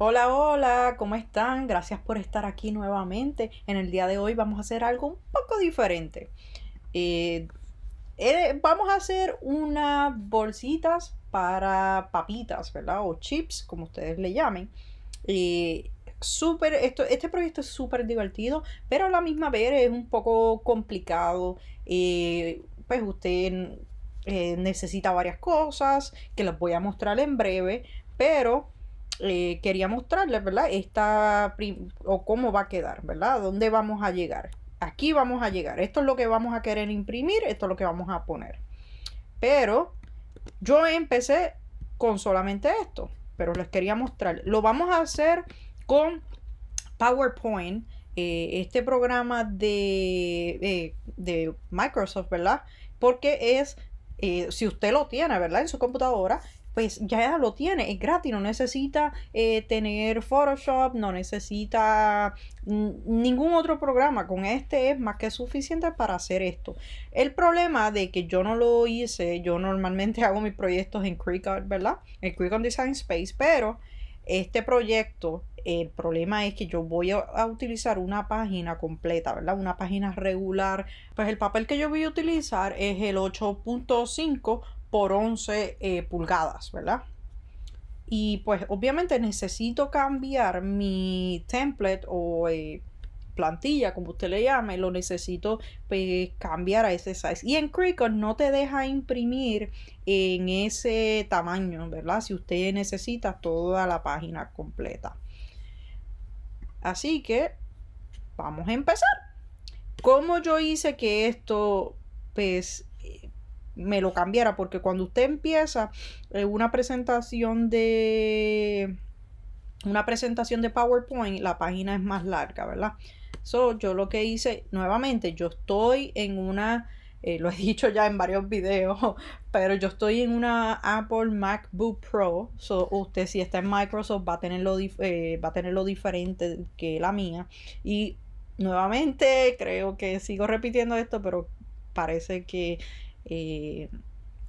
Hola, hola, ¿cómo están? Gracias por estar aquí nuevamente. En el día de hoy vamos a hacer algo un poco diferente. Eh, Vamos a hacer unas bolsitas para papitas, ¿verdad? O chips, como ustedes le llamen. Este proyecto es súper divertido, pero a la misma vez es un poco complicado. Pues usted necesita varias cosas que les voy a mostrar en breve, pero quería mostrarles, ¿verdad? O cómo va a quedar, ¿verdad? ¿Dónde vamos a llegar? Aquí vamos a llegar. Esto es lo que vamos a querer imprimir, esto es lo que vamos a poner. Pero yo empecé con solamente esto, pero les quería mostrar. Lo vamos a hacer con PowerPoint, este programa de Microsoft, ¿verdad? Porque si usted lo tiene, ¿verdad? En su computadora, pues ya lo tiene, es gratis, no necesita tener Photoshop, no necesita ningún otro programa. Con este es más que suficiente para hacer esto. El problema de que yo no lo hice, yo normalmente hago mis proyectos en Cricut, ¿verdad? En Cricut Design Space, pero este proyecto, el problema es que yo voy a utilizar una página completa, ¿verdad? Una página regular. Pues el papel que yo voy a utilizar es el 8.5 por 11 pulgadas, ¿verdad? Y pues obviamente necesito cambiar mi template o plantilla, como usted le llame, lo necesito pues, cambiar a ese size. Y en Cricut no te deja imprimir en ese tamaño, ¿verdad? Si usted necesita toda la página completa. Así que vamos a empezar. ¿Cómo yo hice que esto pues me lo cambiara? Porque cuando usted empieza una presentación de PowerPoint, la página es más larga, ¿verdad? Yo lo que hice, nuevamente, yo estoy en lo he dicho ya en varios videos, pero yo estoy en una Apple MacBook Pro. Usted si está en Microsoft va a tenerlo diferente que la mía. Y nuevamente, creo que sigo repitiendo esto, pero parece que eh,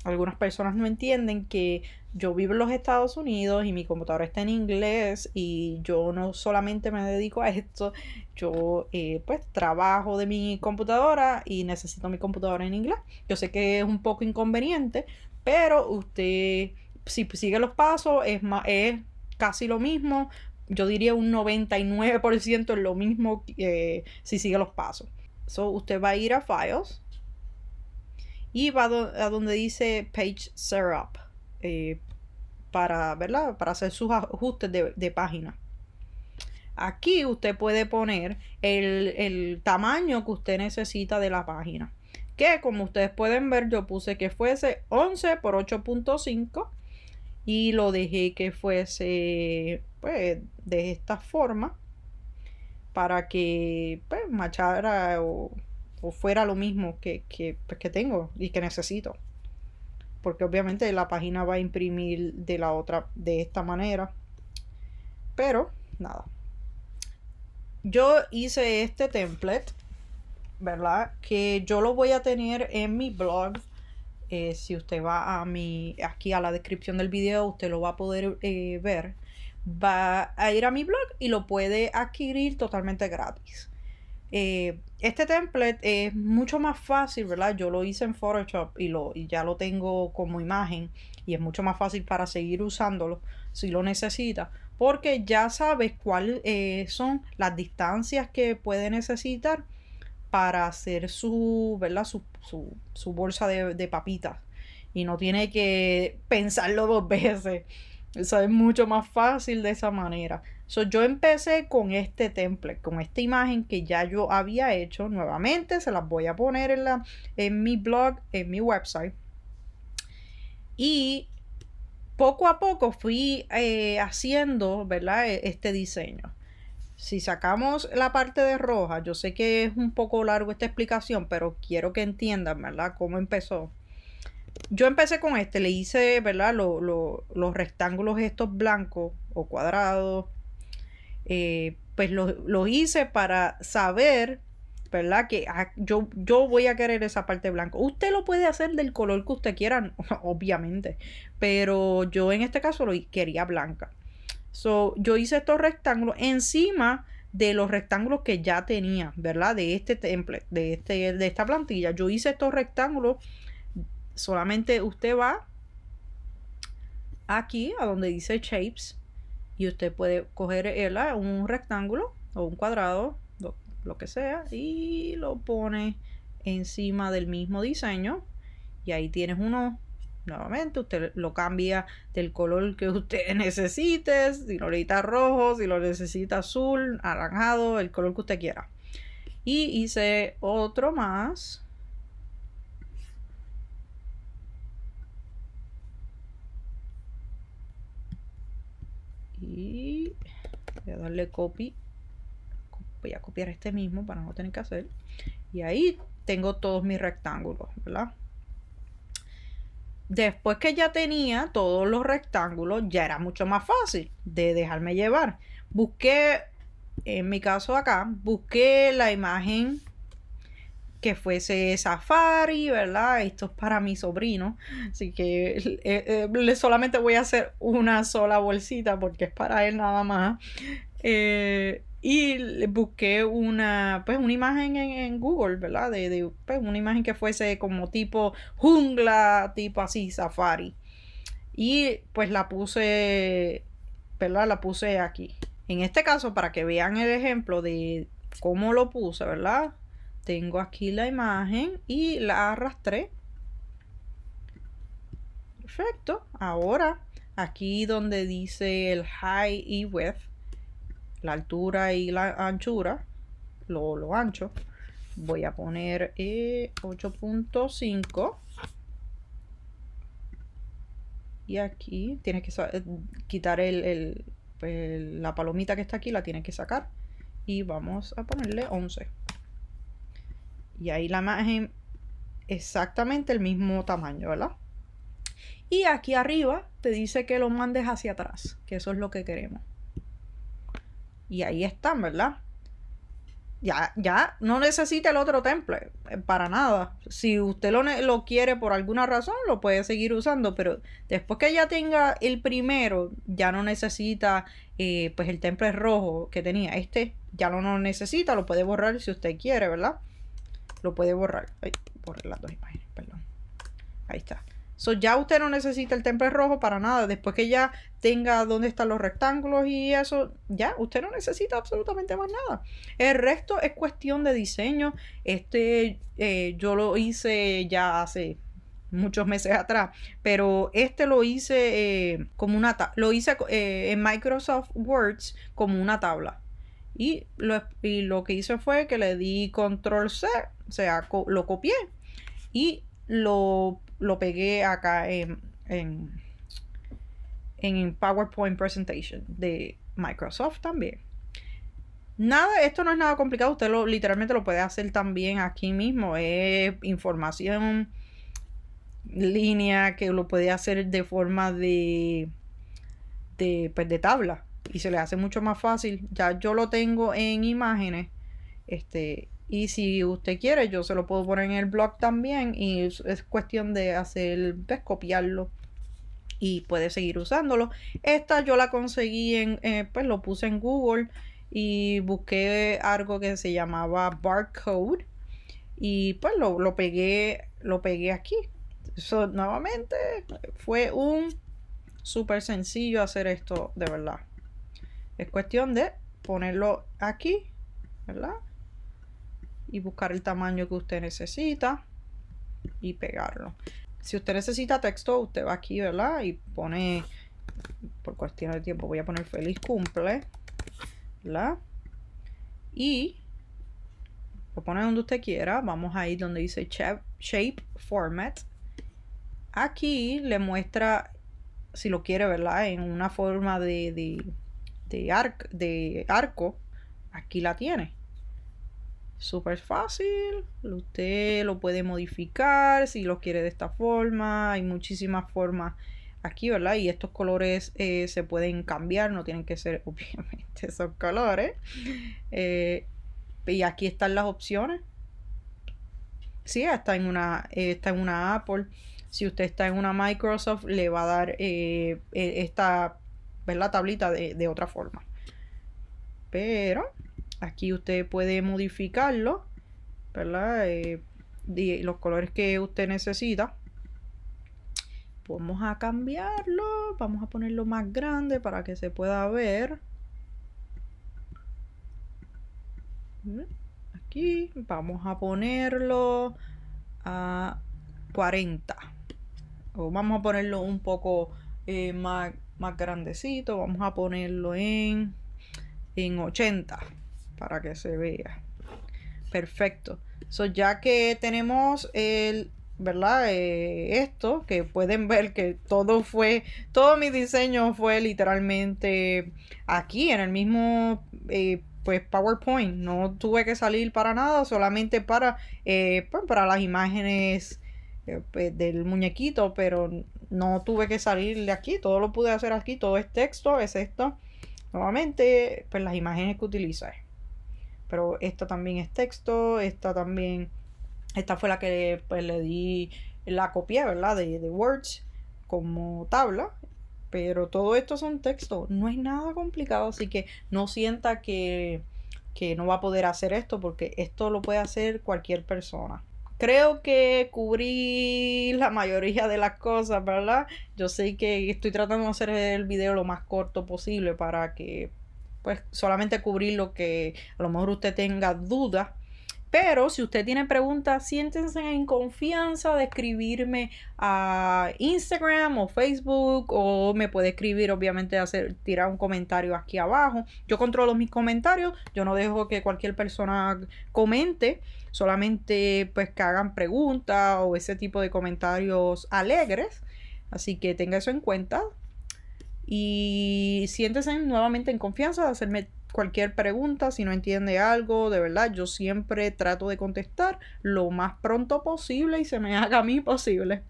algunas personas no entienden que yo vivo en los Estados Unidos y mi computadora está en inglés y yo no solamente me dedico a esto, yo pues trabajo de mi computadora y necesito mi computadora en inglés. Yo sé que es un poco inconveniente, pero usted si sigue los pasos es casi lo mismo. Yo diría un 99% es lo mismo si sigue los pasos. Usted va a ir a Files y va a donde dice Page Setup ¿verdad? Para hacer sus ajustes de página. Aquí usted puede poner el tamaño que usted necesita de la página. Que como ustedes pueden ver, yo puse que fuese 11 por 8.5 y lo dejé que fuese pues de esta forma para que pues machara o fuera lo mismo pues, que tengo y que necesito, porque obviamente la página va a imprimir de esta manera. Pero nada, yo hice este template, ¿verdad? Que yo lo voy a tener en mi blog. Si usted va aquí a la descripción del video, usted lo va a poder ver. Va a ir a mi blog y lo puede adquirir totalmente gratis. Este template es mucho más fácil, ¿verdad? Yo lo hice en Photoshop y ya lo tengo como imagen y es mucho más fácil para seguir usándolo si lo necesita, porque ya sabes cuáles son las distancias que puede necesitar para hacer ¿verdad? Su bolsa de papitas y no tiene que pensarlo dos veces. Eso es mucho más fácil de esa manera. Yo empecé con este template, con esta imagen que ya yo había hecho. Nuevamente se las voy a poner en mi blog, en mi website. Y poco a poco fui haciendo, ¿verdad? Este diseño. Si sacamos la parte de roja, yo sé que es un poco largo esta explicación, pero quiero que entiendan, ¿verdad? Cómo empezó. Yo empecé con le hice, ¿verdad? Los rectángulos estos blancos o cuadrados, pues los hice para saber, ¿verdad? Que yo voy a querer esa parte blanca. Usted lo puede hacer del color que usted quiera, obviamente, pero yo en este caso lo quería blanca. So, yo hice estos rectángulos encima de los rectángulos que ya tenía, ¿verdad? De este template, de esta plantilla. Yo hice estos rectángulos. Solamente usted va aquí a donde dice Shapes y usted puede coger un rectángulo o un cuadrado, lo que sea, y lo pone encima del mismo diseño. Y ahí tienes uno. Nuevamente, usted lo cambia del color que usted necesite. Si lo necesita rojo, si lo necesita azul, anaranjado, el color que usted quiera. Y hice otro más. Y voy a darle copy. Voy a copiar este mismo para no tener que hacer. Y ahí tengo todos mis rectángulos, ¿verdad? Después que ya tenía todos los rectángulos, ya era mucho más fácil de dejarme llevar. Busqué, en mi caso acá, busqué la imagen que fuese Safari, ¿verdad? Esto es para mi sobrino, así que solamente voy a hacer una sola bolsita porque es para él nada más. Y busqué una imagen en Google, ¿verdad? Pues, una imagen que fuese como tipo jungla, tipo así, safari. Y pues la puse, ¿verdad? La puse aquí. En este caso, para que vean el ejemplo de cómo lo puse, ¿verdad? Tengo aquí la imagen y la arrastré. Perfecto. Ahora, aquí donde dice el height y width, la altura y la anchura, lo ancho, voy a poner 8.5 y aquí tienes que quitar la palomita que está aquí, la tienes que sacar y vamos a ponerle 11 y ahí la imagen exactamente el mismo tamaño, ¿verdad? Y aquí arriba te dice que lo mandes hacia atrás, que eso es lo que queremos. Y ahí están, ¿verdad? Ya no necesita el otro template, para nada. Si usted lo quiere por alguna razón, lo puede seguir usando, pero después que ya tenga el primero, ya no necesita pues el template rojo que tenía. Este ya no necesita, lo puede borrar si usted quiere, ¿verdad? Lo puede borrar. Ay, borré las dos imágenes, perdón. Ahí está. So, ya usted no necesita el template rojo para nada. Después que ya tenga dónde están los rectángulos y eso, ya usted no necesita absolutamente más nada. El resto es cuestión de diseño. Yo lo hice ya hace muchos meses atrás, pero lo hice lo hice en Microsoft Words como una tabla. Y lo que hice fue que le di control C, o sea, lo copié y lo pegué acá en PowerPoint Presentation de Microsoft también. Esto no es nada complicado, usted literalmente lo puede hacer también aquí mismo. Es información línea que lo puede hacer de forma de tabla y se le hace mucho más fácil. Ya yo lo tengo en imágenes, y si usted quiere, yo se lo puedo poner en el blog también. Y es cuestión de copiarlo. Y puede seguir usándolo. Esta yo la conseguí pues lo puse en Google. Y busqué algo que se llamaba barcode. Y pues lo pegué aquí. Nuevamente fue súper sencillo hacer esto, de verdad. Es cuestión de ponerlo aquí, ¿verdad? Y buscar el tamaño que usted necesita y pegarlo. Si usted necesita texto, usted va aquí, ¿verdad? Y pone, por cuestión de tiempo, voy a poner feliz cumple, ¿verdad? Y lo pone donde usted quiera. Vamos a ir donde dice Shape Format. Aquí le muestra, si lo quiere, ¿verdad? En una forma de arco. Aquí la tiene. Súper fácil. Usted lo puede modificar si lo quiere de esta forma. Hay muchísimas formas aquí, ¿verdad? Y estos colores se pueden cambiar. No tienen que ser, obviamente, esos colores. Y aquí están las opciones. Sí, está en una Apple. Si usted está en una Microsoft, le va a dar esta ver la tablita de otra forma. Pero aquí usted puede modificarlo, ¿verdad? Los colores que usted necesita. Vamos a cambiarlo, vamos a ponerlo más grande para que se pueda ver. Aquí vamos a ponerlo a 40. O vamos a ponerlo un poco más grandecito. Vamos a ponerlo en 80 para que se vea. Perfecto. So, ya que tenemos ¿verdad? Esto, que pueden ver que todo mi diseño fue literalmente aquí en el mismo pues PowerPoint. No tuve que salir para nada, solamente para las imágenes pues, del muñequito, pero no tuve que salir de aquí. Todo lo pude hacer aquí, todo es texto, es esto. Nuevamente, pues las imágenes que utilicé. Pero esta también es texto, esta fue la que pues le di, la copié, ¿verdad? De Words como tabla. Pero todo esto son textos, no es nada complicado, así que no sienta que no va a poder hacer esto, porque esto lo puede hacer cualquier persona. Creo que cubrí la mayoría de las cosas, ¿verdad? Yo sé que estoy tratando de hacer el video lo más corto posible para que pues solamente cubrir lo que a lo mejor usted tenga dudas. Pero si usted tiene preguntas, siéntense en confianza de escribirme a Instagram o Facebook, o me puede escribir, obviamente, tirar un comentario aquí abajo. Yo controlo mis comentarios, yo no dejo que cualquier persona comente, solamente pues que hagan preguntas o ese tipo de comentarios alegres. Así que tenga eso en cuenta. Y siéntese nuevamente en confianza de hacerme cualquier pregunta. Si no entiende algo, de verdad, yo siempre trato de contestar lo más pronto posible y se me haga a mí posible.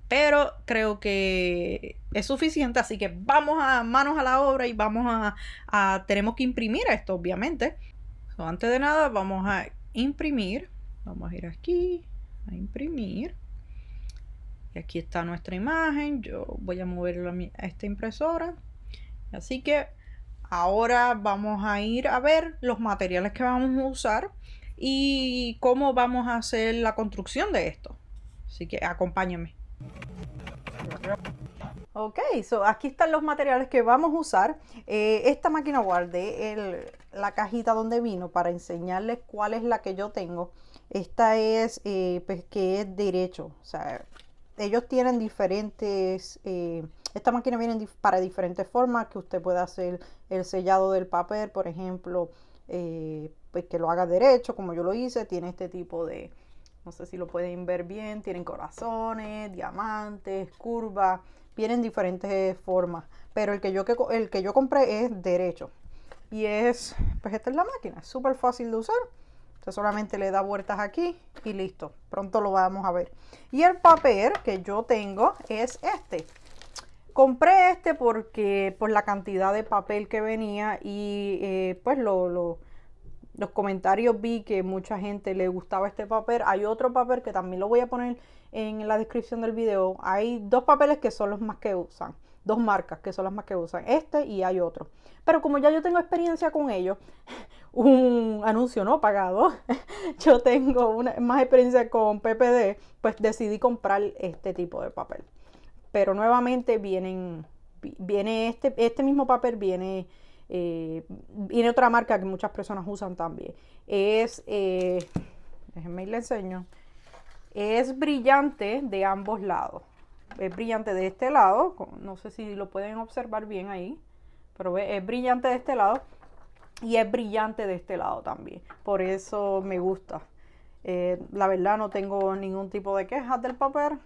Pero creo que es suficiente, así que vamos a manos a la obra y tenemos que imprimir esto, obviamente. Antes de nada, vamos a imprimir. Vamos a ir aquí a imprimir. Y aquí está nuestra imagen. Yo voy a moverla a esta impresora. Así que ahora vamos a ir a ver los materiales que vamos a usar y cómo vamos a hacer la construcción de esto. Así que acompáñenme. Ok, aquí están los materiales que vamos a usar. Esta máquina guardé la cajita donde vino para enseñarles cuál es la que yo tengo. Esta es pues, que es derecho. O sea, ellos tienen diferentes... esta máquina viene para diferentes formas, que usted puede hacer el sellado del papel, por ejemplo, pues que lo haga derecho, como yo lo hice. Tiene este tipo de, no sé si lo pueden ver bien, tienen corazones, diamantes, curvas, vienen diferentes formas. Pero el que yo compré es derecho. Y pues esta es la máquina, es súper fácil de usar. Usted solamente le da vueltas aquí y listo. Pronto lo vamos a ver. Y el papel que yo tengo es este. Compré este porque por la cantidad de papel que venía y pues los comentarios vi que mucha gente le gustaba este papel. Hay otro papel que también lo voy a poner en la descripción del video. Hay dos papeles que son los más que usan. Dos marcas que son las más que usan. Este y hay otro. Pero como ya yo tengo experiencia con ellos, un anuncio no pagado, yo tengo más experiencia con PPD, pues decidí comprar este tipo de papel. Pero nuevamente viene este mismo papel, viene otra marca que muchas personas usan también. Déjenme le enseño. Es brillante de ambos lados. Es brillante de este lado, no sé si lo pueden observar bien ahí, pero es brillante de este lado y es brillante de este lado también. Por eso me gusta. La verdad no tengo ningún tipo de quejas del papel.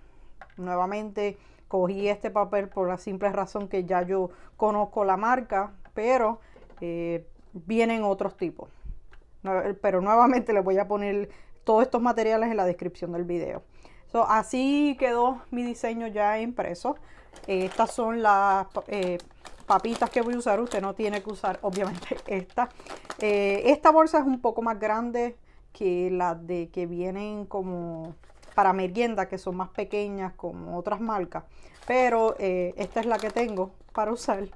Nuevamente cogí este papel por la simple razón que ya yo conozco la marca, pero vienen otros tipos. Pero nuevamente les voy a poner todos estos materiales en la descripción del video. Así quedó mi diseño ya impreso. Estas son las papitas que voy a usar. Usted no tiene que usar obviamente esta. Esta bolsa es un poco más grande que las de que vienen como para merienda, que son más pequeñas como otras marcas. Pero esta es la que tengo para usar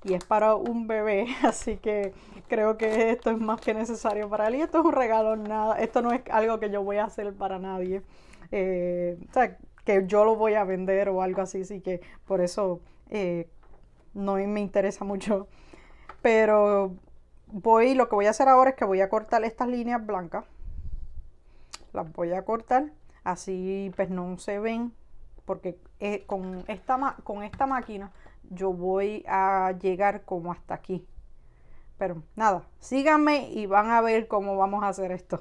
y es para un bebé, así que creo que esto es más que necesario para él y esto es un regalo, nada, esto no es algo que yo voy a hacer para nadie, o sea, que yo lo voy a vender o algo así, así que por eso no me interesa mucho, pero lo que voy a hacer ahora es que voy a cortar estas líneas blancas, las voy a cortar, así pues no se ven, porque con esta máquina yo voy a llegar como hasta aquí. Pero nada, síganme y van a ver cómo vamos a hacer esto.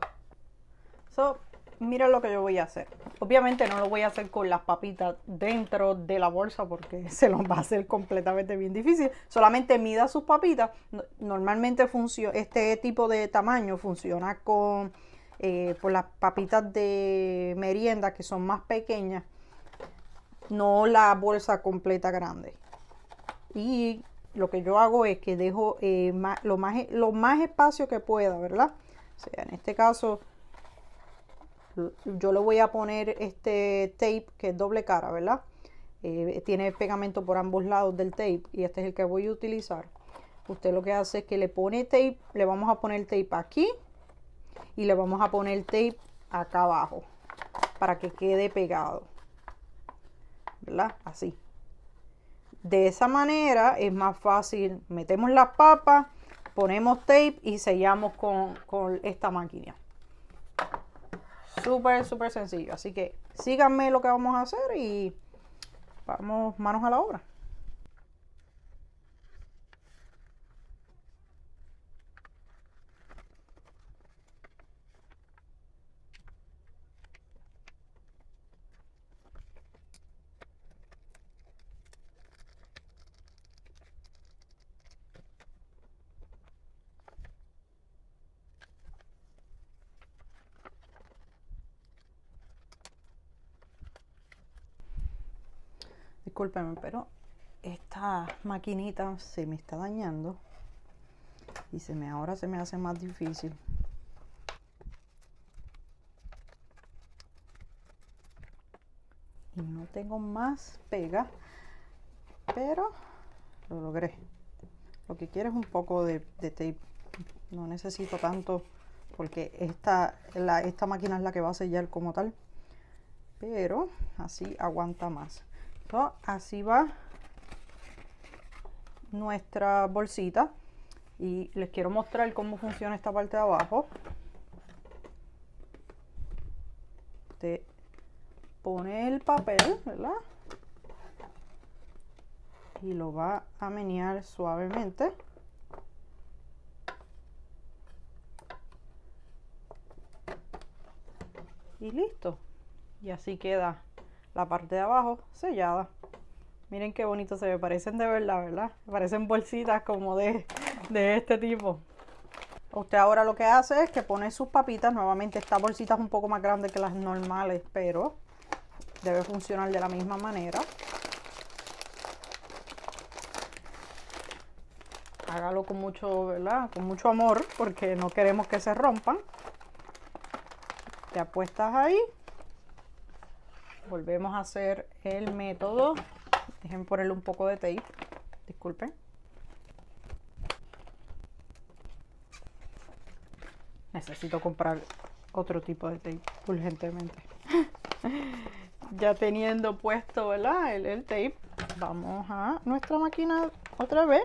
Miren lo que yo voy a hacer. Obviamente no lo voy a hacer con las papitas dentro de la bolsa porque se los va a hacer completamente bien difícil. Solamente mida sus papitas. Normalmente este tipo de tamaño funciona con las papitas de merienda que son más pequeñas. No la bolsa completa grande. Y lo que yo hago es que dejo lo más espacio que pueda, ¿verdad? O sea, en este caso yo le voy a poner este tape que es doble cara, ¿verdad? Tiene pegamento por ambos lados del tape y este es el que voy a utilizar. Usted lo que hace es que le pone tape, le vamos a poner tape aquí y le vamos a poner tape acá abajo para que quede pegado, ¿verdad? Así. De esa manera es más fácil. Metemos las papas, ponemos tape y sellamos con esta máquina. Súper sencillo. Así que síganme lo que vamos a hacer y vamos manos a la obra. Discúlpenme, pero esta maquinita se me está dañando y ahora se me hace más difícil. Y no tengo más pega, pero lo logré. Lo que quiero es un poco de tape. No necesito tanto porque esta máquina es la que va a sellar como tal, pero así aguanta más. Así va nuestra bolsita y les quiero mostrar cómo funciona esta parte de abajo. Usted pone el papel, ¿verdad? Y lo va a menear suavemente. Y listo. Y así queda la parte de abajo sellada. Miren qué bonito se ve, parecen de verdad, ¿verdad? Parecen bolsitas como de este tipo. Usted ahora lo que hace es que pone sus papitas. Nuevamente esta bolsita es un poco más grande que las normales, pero debe funcionar de la misma manera. Hágalo con mucho, ¿verdad? Con mucho amor, porque no queremos que se rompan. Te apuestas ahí. Volvemos a hacer el método. Dejen ponerle un poco de tape. Disculpen. Necesito comprar otro tipo de tape urgentemente. Ya teniendo puesto, ¿verdad? El tape, vamos a nuestra máquina otra vez.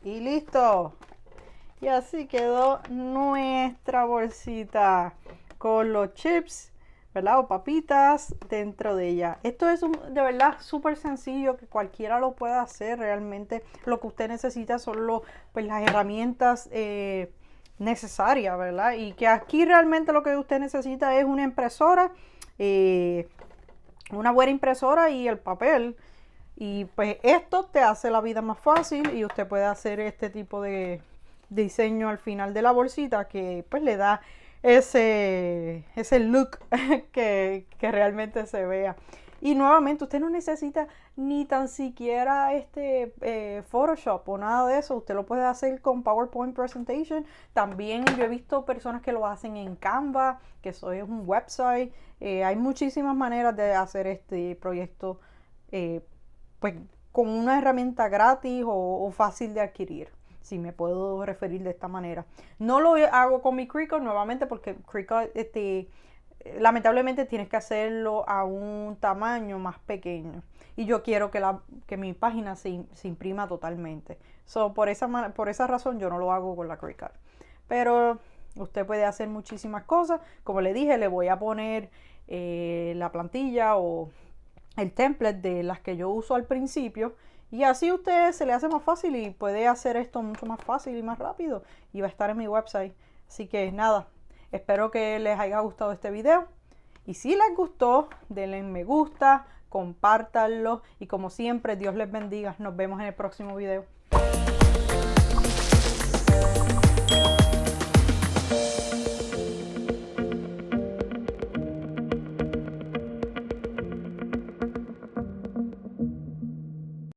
Y listo. Y así quedó nuestra bolsita con los chips, ¿verdad? O papitas dentro de ella. Esto es de verdad súper sencillo, que cualquiera lo puede hacer. Realmente lo que usted necesita son pues, las herramientas necesarias, ¿verdad? Y que aquí realmente lo que usted necesita es una impresora, una buena impresora y el papel. Y pues esto te hace la vida más fácil y usted puede hacer este tipo de diseño al final de la bolsita que pues le da ese look que realmente se vea. Y nuevamente, usted no necesita ni tan siquiera Photoshop o nada de eso. Usted lo puede hacer con PowerPoint Presentation. También yo he visto personas que lo hacen en Canva, que eso es un website. Hay muchísimas maneras de hacer este proyecto, pues con una herramienta gratis o fácil de adquirir, si me puedo referir de esta manera. No lo hago con mi Cricut nuevamente porque Cricut, lamentablemente tienes que hacerlo a un tamaño más pequeño. Y yo quiero que mi página se imprima totalmente. Por esa razón yo no lo hago con la Cricut. Pero usted puede hacer muchísimas cosas. Como le dije, le voy a poner la plantilla o el template de las que yo uso al principio. Y así a usted se le hace más fácil y puede hacer esto mucho más fácil y más rápido. Y va a estar en mi website. Así que nada, espero que les haya gustado este video. Y si les gustó, denle me gusta, compártanlo. Y como siempre, Dios les bendiga. Nos vemos en el próximo video.